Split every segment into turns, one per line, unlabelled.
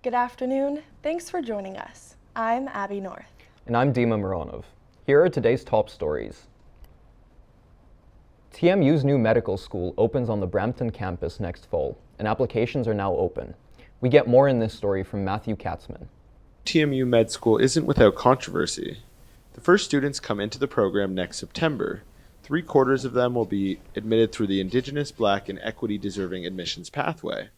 Good afternoon. Thanks for joining us. I'm Abby North.
And I'm Dima Mironov. Here are today's top stories. TMU's new medical school opens on the Brampton campus next fall, and applications are now open. We get more in this story from Matthew Katzman.
TMU Med School isn't without controversy. The first students come into the program next September. 3/4 of them will be admitted through the Indigenous, Black, and equity-deserving admissions pathway.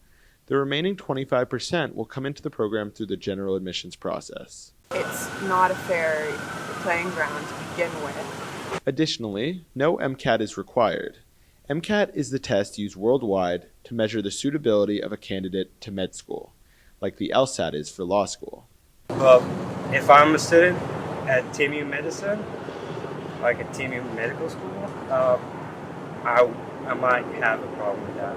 The remaining 25% will come into the program through the general admissions process.
It's not a fair playing ground to begin with.
Additionally, no MCAT is required. MCAT is the test used worldwide to measure the suitability of a candidate to med school, like the LSAT is for law school.
Well, if I'm a student at TMU Medicine, like at TMU Medical School, I might have a problem with that.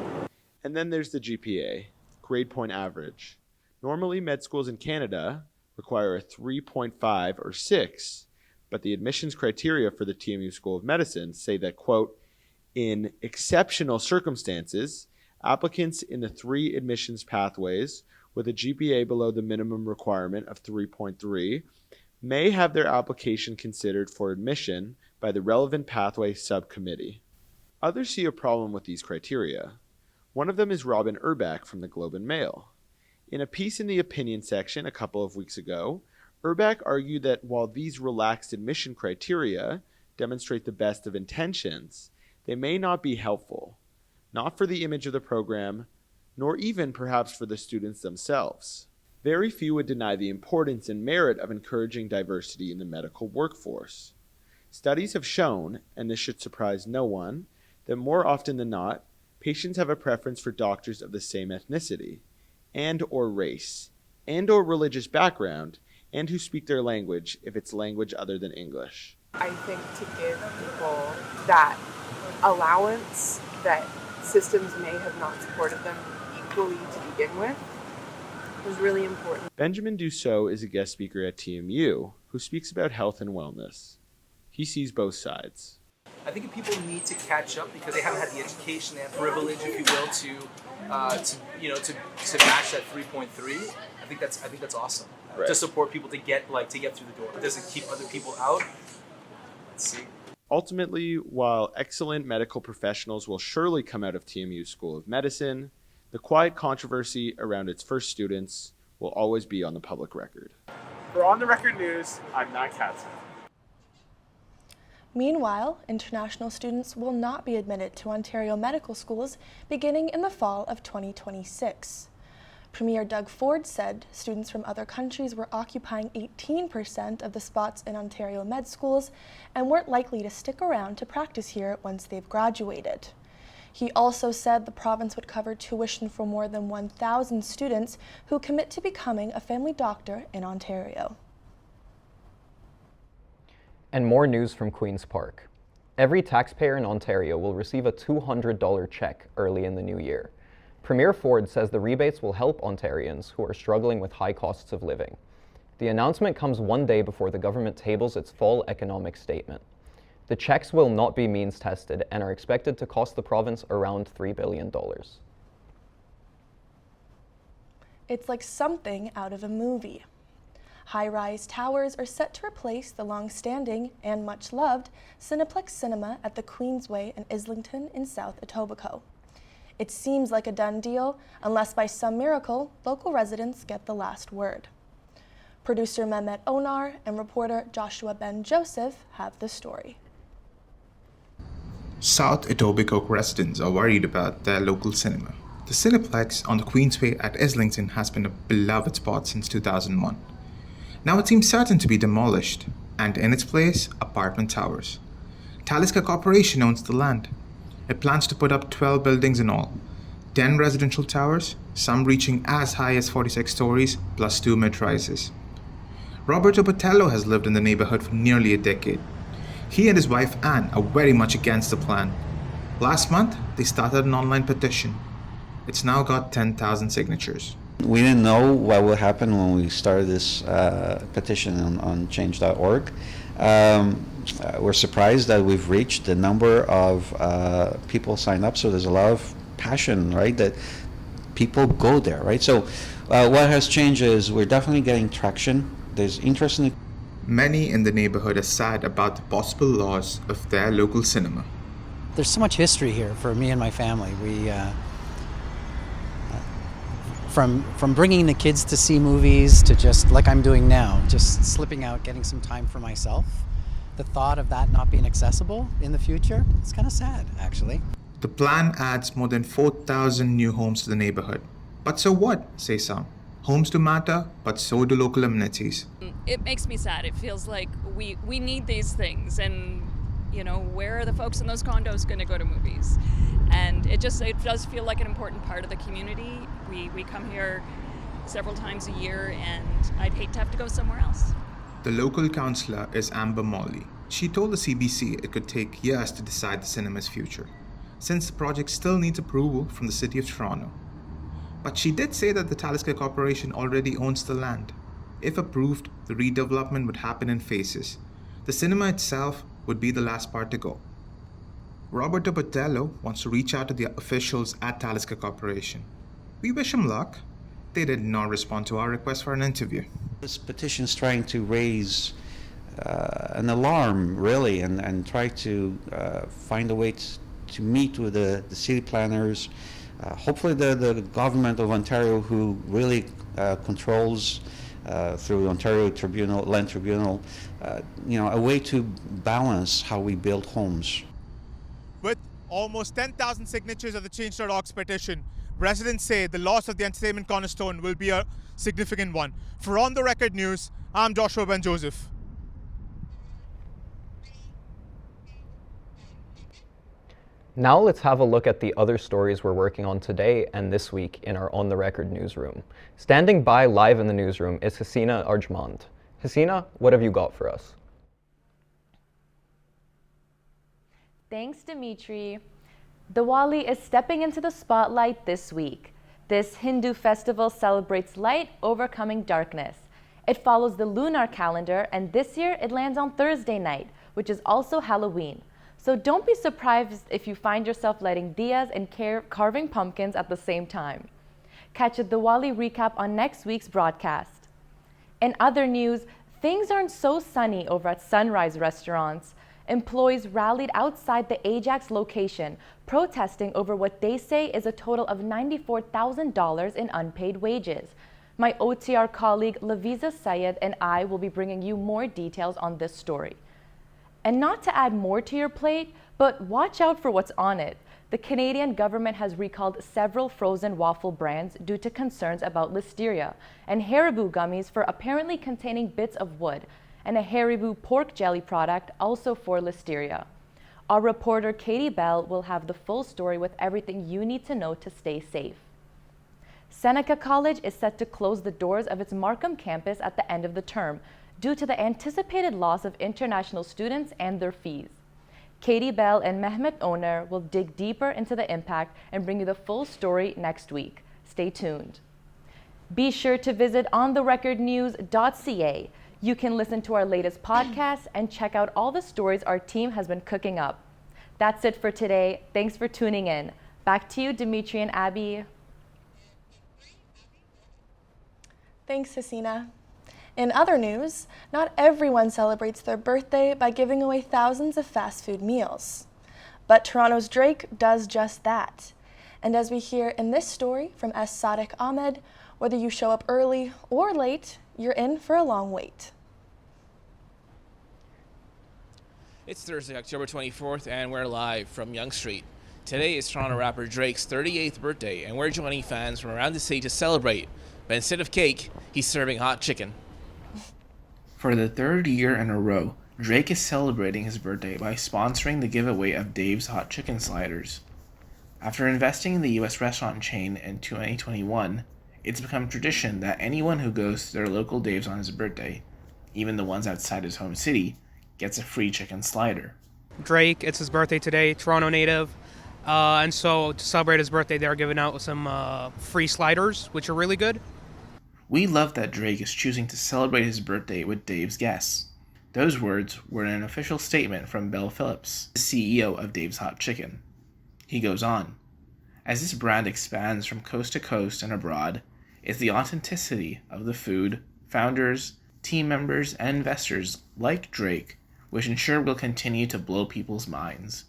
And then there's the GPA, grade point average. Normally, med schools in Canada require a 3.5 or 6, but the admissions criteria for the TMU School of Medicine say that, quote, in exceptional circumstances, applicants in the 3 admissions pathways with a GPA below the minimum requirement of 3.3 may have their application considered for admission by the relevant pathway subcommittee. Others see a problem with these criteria. One of them is Robin Urbach from the Globe and Mail. In a piece in the opinion section a couple of weeks ago, Urbach argued that while these relaxed admission criteria demonstrate the best of intentions, they may not be helpful, not for the image of the program, nor even perhaps for the students themselves. Very few would deny the importance and merit of encouraging diversity in the medical workforce. Studies have shown, and this should surprise no one, that more often than not, patients have a preference for doctors of the same ethnicity, and or race, and or religious background, and who speak their language if it's language other than English.
I think to give people that allowance that systems may have not supported them equally to begin with was really important.
Benjamin Dussault is a guest speaker at TMU who speaks about health and wellness. He sees both sides.
I think people need to catch up because they haven't had the education and privilege, if you will, to match that 3.3. I think that's awesome.
Right.
To support people to get through the door. It doesn't keep other people out. Let's see.
Ultimately, while excellent medical professionals will surely come out of TMU School of Medicine, the quiet controversy around its first students will always be on the public record.
For On the Record News, I'm Matt Katzman.
Meanwhile, international students will not be admitted to Ontario medical schools beginning in the fall of 2026. Premier Doug Ford said students from other countries were occupying 18% of the spots in Ontario med schools and weren't likely to stick around to practice here once they've graduated. He also said the province would cover tuition for more than 1,000 students who commit to becoming a family doctor in Ontario.
And more news from Queen's Park. Every taxpayer in Ontario will receive a $200 check early in the new year. Premier Ford says the rebates will help Ontarians who are struggling with high costs of living. The announcement comes one day before the government tables its fall economic statement. The checks will not be means tested and are expected to cost the province around $3 billion.
It's like something out of a movie. High-rise towers are set to replace the long-standing and much-loved Cineplex Cinema at the Queensway in Islington in South Etobicoke. It seems like a done deal, unless by some miracle, local residents get the last word. Producer Mehmet Oner and reporter Joshua Joseph have the story.
South Etobicoke residents are worried about their local cinema. The Cineplex on the Queensway at Islington has been a beloved spot since 2001. Now it seems certain to be demolished, and in its place, apartment towers. Talisker Corporation owns the land. It plans to put up 12 buildings in all, 10 residential towers, some reaching as high as 46 stories, plus 2 mid-rises. Roberto Botello has lived in the neighborhood for nearly a decade. He and his wife Anne are very much against the plan. Last month, they started an online petition. It's now got 10,000 signatures.
We didn't know what would happen when we started this petition on change.org. We're surprised that we've reached the number of people signed up, so there's a lot of passion, right, that people go there, right? So What has changed is we're definitely getting traction. There's interest in the
Many in the neighborhood are sad about the possible loss of their local cinema.
There's so much history here for me and my family. We, from bringing the kids to see movies to just like I'm doing now, just slipping out, getting some time for myself. The thought of that not being accessible in the future, it's kind of sad, actually.
The plan adds more than 4,000 new homes to the neighborhood. But so what, say some? Homes do matter, but so do local amenities.
It makes me sad. It feels like we need these things, and where are the folks in those condos going to go to movies? And it does feel like an important part of the community. We come here several times a year, and I'd hate to have to go somewhere else.
The local councillor is Amber Morley. She told the CBC it could take years to decide the cinema's future, since the project still needs approval from the City of Toronto. But she did say that the Talisker Corporation already owns the land. If approved, the redevelopment would happen in phases. The cinema itself would be the last part to go. Roberto Botello wants to reach out to the officials at Talisker Corporation. We wish him luck. They did not respond to our request for an interview.
This petition is trying to raise an alarm, really, and try to find a way to meet with the city planners. Hopefully the government of Ontario, who really controls through Ontario Land Tribunal, a way to balance how we build homes.
With almost 10,000 signatures of the Change.org's petition, residents say the loss of the entertainment cornerstone will be a significant one. For On the Record News, I'm Joshua Joseph.
Now let's have a look at the other stories we're working on today and this week in our On the Record newsroom. Standing by live in the newsroom is Hssena Arjmand. Hssena, what have you got for us?
Thanks, Dimitri. Diwali is stepping into the spotlight this week. This Hindu festival celebrates light overcoming darkness. It follows the lunar calendar, and this year it lands on Thursday night, which is also Halloween. So don't be surprised if you find yourself lighting diyas and carving pumpkins at the same time. Catch a Diwali recap on next week's broadcast. In other news, things aren't so sunny over at Sunrise Restaurants. Employees rallied outside the Ajax location, protesting over what they say is a total of $94,000 in unpaid wages. My OTR colleague Lavisa Syed and I will be bringing you more details on this story. And not to add more to your plate, but watch out for what's on it. The Canadian government has recalled several frozen waffle brands due to concerns about listeria, and Haribo gummies for apparently containing bits of wood, and a Haribo pork jelly product also for listeria. Our reporter Katie Bell will have the full story with everything you need to know to stay safe. Seneca College is set to close the doors of its Markham campus at the end of the term, due to the anticipated loss of international students and their fees. Katie Bell and Mehmet Oner will dig deeper into the impact and bring you the full story next week. Stay tuned. Be sure to visit ontherecordnews.ca. You can listen to our latest podcasts and check out all the stories our team has been cooking up. That's it for today. Thanks for tuning in. Back to you, Dimitri and Abby.
Thanks, Hssena. In other news, not everyone celebrates their birthday by giving away thousands of fast food meals. But Toronto's Drake does just that. And as we hear in this story from Saadeq Ahmed, whether you show up early or late, you're in for a long wait.
It's Thursday, October 24th, and we're live from Yonge Street. Today is Toronto rapper Drake's 38th birthday, and we're joining fans from around the city to celebrate. But instead of cake, he's serving hot chicken.
For the third year in a row, Drake is celebrating his birthday by sponsoring the giveaway of Dave's Hot Chicken Sliders. After investing in the U.S. restaurant chain in 2021, it's become tradition that anyone who goes to their local Dave's on his birthday, even the ones outside his home city, gets a free chicken slider.
Drake, it's his birthday today, Toronto native, and so to celebrate his birthday, they're giving out some free sliders, which are really good.
We love that Drake is choosing to celebrate his birthday with Dave's guests. Those words were in an official statement from Bill Phillips, the CEO of Dave's Hot Chicken. He goes on, as this brand expands from coast to coast and abroad, It's the authenticity of the food, founders, team members, and investors like Drake, which ensure will continue to blow people's minds.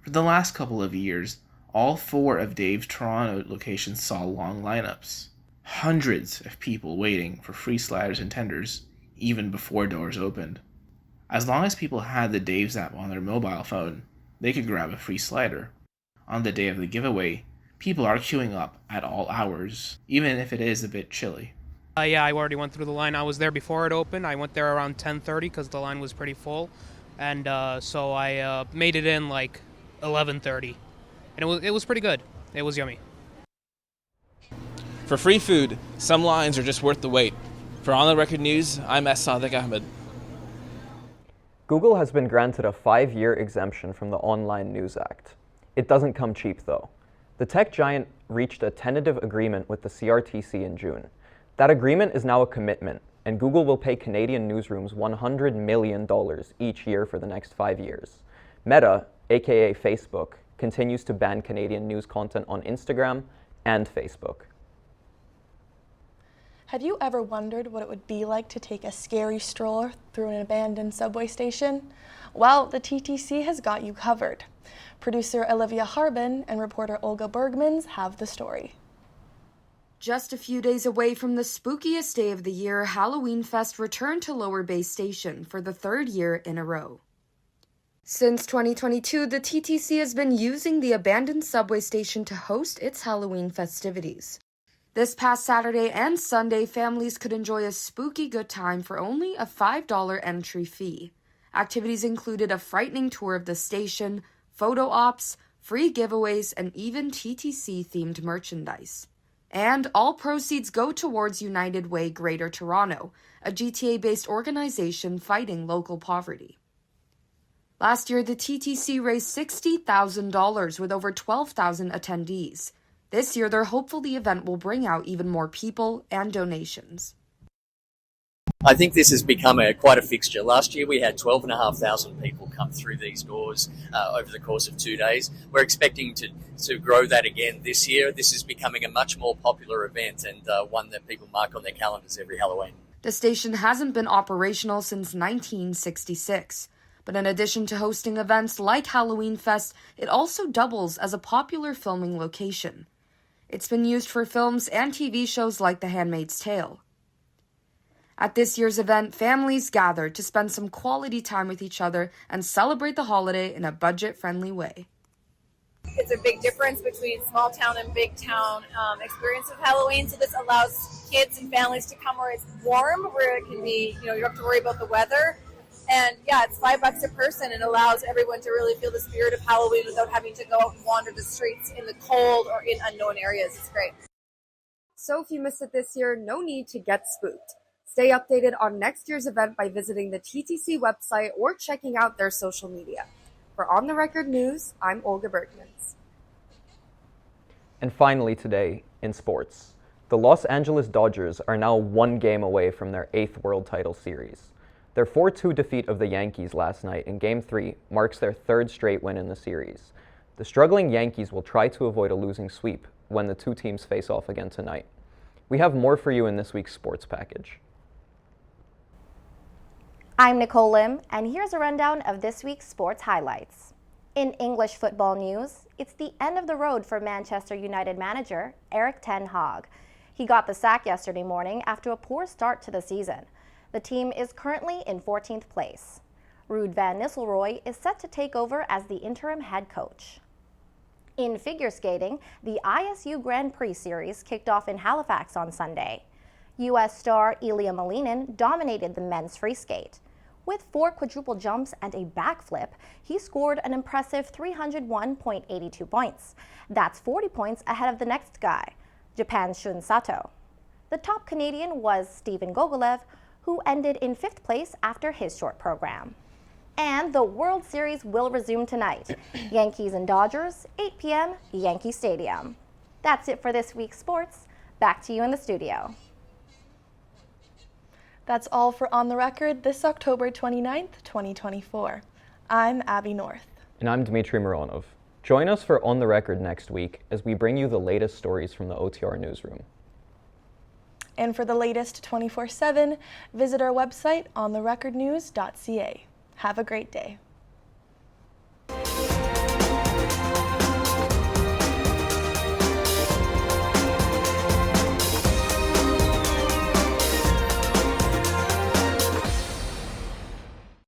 For the last couple of years, all 4 of Dave's Toronto locations saw long lineups. Hundreds of people waiting for free sliders and tenders, even before doors opened. As long as people had the Dave's app on their mobile phone, they could grab a free slider. On the day of the giveaway, people are queuing up at all hours, even if it is a bit chilly.
Yeah, I already went through the line. I was there before it opened. I went there around 10:30 because the line was pretty full. And so I made it in like 11:30. And it was pretty good. It was yummy.
For free food, some lines are just worth the wait. For On the Record News, I'm Saadeq Ahmed.
Google has been granted a 5-year exemption from the Online News Act. It doesn't come cheap, though. The tech giant reached a tentative agreement with the CRTC in June. That agreement is now a commitment, and Google will pay Canadian newsrooms $100 million each year for the next 5 years. Meta, aka Facebook, continues to ban Canadian news content on Instagram and Facebook.
Have you ever wondered what it would be like to take a scary stroll through an abandoned subway station? Well, the TTC has got you covered. Producer Olivia Harbin and reporter Olga Bergmans have the story.
Just a few days away from the spookiest day of the year, Halloween Fest returned to Lower Bay Station for the 3rd year in a row. Since 2022, the TTC has been using the abandoned subway station to host its Halloween festivities. This past Saturday and Sunday, families could enjoy a spooky good time for only a $5 entry fee. Activities included a frightening tour of the station, photo ops, free giveaways, and even TTC-themed merchandise. And all proceeds go towards United Way Greater Toronto, a GTA-based organization fighting local poverty. Last year, the TTC raised $60,000 with over 12,000 attendees. This year, they're hopeful the event will bring out even more people and donations.
I think this has become quite a fixture. Last year we had 12,500 people come through these doors over the course of 2 days. We're expecting to grow that again this year. This is becoming a much more popular event and one that people mark on their calendars every Halloween.
The station hasn't been operational since 1966. But in addition to hosting events like Halloween Fest, it also doubles as a popular filming location. It's been used for films and TV shows like The Handmaid's Tale. At this year's event, families gathered to spend some quality time with each other and celebrate the holiday in a budget-friendly way.
It's a big difference between small town and big town experience of Halloween. So this allows kids and families to come where it's warm, where it can be, you don't have to worry about the weather. And yeah, it's $5 a person and allows everyone to really feel the spirit of Halloween without having to go out and wander the streets in the cold or in unknown areas. It's great.
So if you missed it this year, no need to get spooked. Stay updated on next year's event by visiting the TTC website or checking out their social media. For On the Record News, I'm Olga Bergmans.
And finally today, in sports, the Los Angeles Dodgers are now 1 game away from their 8th World Title Series. Their 4-2 defeat of the Yankees last night in Game 3 marks their 3rd straight win in the series. The struggling Yankees will try to avoid a losing sweep when the two teams face off again tonight. We have more for you in this week's sports package.
I'm Nicole Lim, and here's a rundown of this week's sports highlights. In English football news, it's the end of the road for Manchester United manager Erik ten Hag. He got the sack yesterday morning after a poor start to the season. The team is currently in 14th place. Ruud van Nistelrooy is set to take over as the interim head coach. In figure skating, the ISU Grand Prix Series kicked off in Halifax on Sunday. U.S. star Ilya Malinin dominated the men's free skate. With 4 quadruple jumps and a backflip, he scored an impressive 301.82 points. That's 40 points ahead of the next guy, Japan's Shun Sato. The top Canadian was Steven Gogolev, who ended in 5th place after his short program. And the World Series will resume tonight. Yankees and Dodgers, 8 p.m., Yankee Stadium. That's it for this week's sports. Back to you in the studio.
That's all for On the Record this October 29th, 2024. I'm Abby North.
And I'm Dmitry Mironov. Join us for On the Record next week as we bring you the latest stories from the OTR newsroom.
And for the latest 24/7, visit our website ontherecordnews.ca. Have a great day.